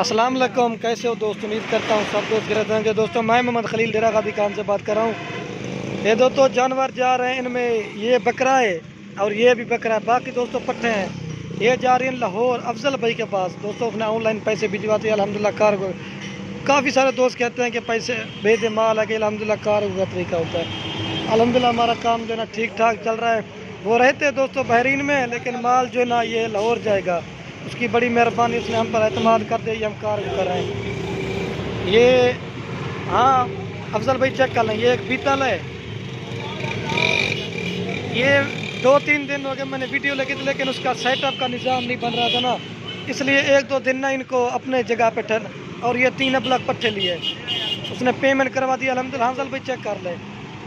अस्सलाम वालेकुम, कैसे हो दोस्त। उम्मीद करता हूँ सब दोस्त गिरते होंगे। दोस्तों मैं मोहम्मद खलील डेरा गादी खान से बात कर रहा हूँ। ये दोस्तों जानवर जा रहे हैं, इनमें ये बकरा है और ये भी बकरा है, बाकी दोस्तों पट्टे हैं। ये जा रही हैं लाहौर अफजल भाई के पास। दोस्तों अपने ऑनलाइन पैसे भिजवाते हैं अल्हम्दुलिल्लाह। कार्गो काफ़ी सारे दोस्त कहते हैं कि पैसे भेज दे, माल है कि अल्हम्दुलिल्लाह कार्गो का तरीका होता है। अल्हम्दुलिल्लाह हमारा काम जो है ना ठीक ठाक चल रहा है। वो रहते हैं दोस्तों बहरीन में, लेकिन माल जो है ना ये लाहौर जाएगा। उसकी बड़ी मेहरबानी, उसने हम पर एतमाद कर दे, ये हम कार्गो कर रहे हैं। ये हाँ अफजल भाई चेक कर लें, ये एक बीतल है। ये 2-3 दिन हो गए मैंने वीडियो लगी थी, लेकिन उसका सेटअप का निज़ाम नहीं बन रहा था ना, इसलिए 1-2 दिन ना इनको अपने जगह पे ठहर। और ये 3 अबलग पट्टे लिए, उसने पेमेंट करवा दिया अल्हम्दुलिल्लाह। अफजल भाई चेक कर ले,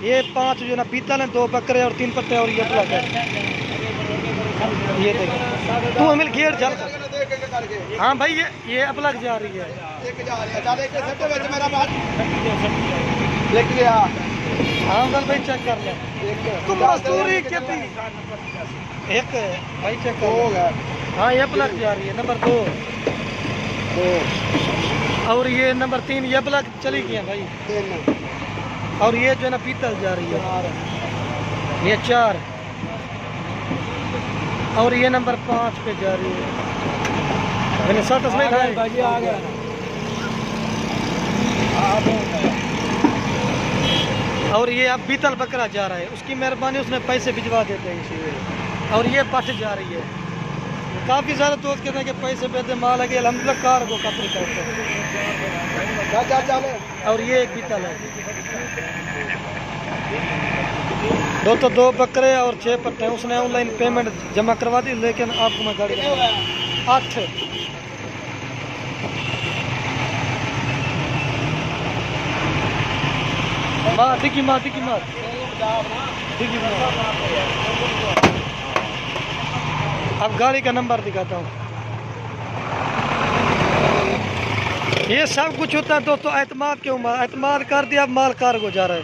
ये 5 जो ना बीतल हैं, 2 बकरे और 3 पट्टे और ये अबलग है। ये देखो तू अमिल घेर चल। हाँ भाई ये अबलग जा रही है। हाँ अफजल भाई चेक कर ले, तुम मजदूरी कितनी एक भाई चेक कर। हाँ ये अबलग जा रही है नंबर 2 और ये नंबर 3 ये अबलग चली गई है भाई। और ये जो है ना पीतल जा रही है, ये 4 और ये नंबर 5 पे जा रही है। मैंने शर्ट उसमें आ गया। और ये अब बीतल बकरा जा रहा है, उसकी मेहरबानी, उसने पैसे भिजवा देते हैं इसी। और ये पट जा रही है। काफ़ी सारे दोस्त कहते हैं कि पैसे भेजते, माल है कि अल्हम्दुलिल्लाह कार्गो का तरीका होता है। और ये एक बीतल है दोस्तों, 2 बकरे और 6 पट्टे हैं। उसने ऑनलाइन पेमेंट जमा करवा दी, लेकिन आपको मैं गाड़ी 8 दिखी मार अब गाड़ी का नंबर दिखाता हूँ। ये सब कुछ होता है दोस्तों एतमाद के ऊपर। एतमाद कर दिया, अब माल कार्गो जा रहा है।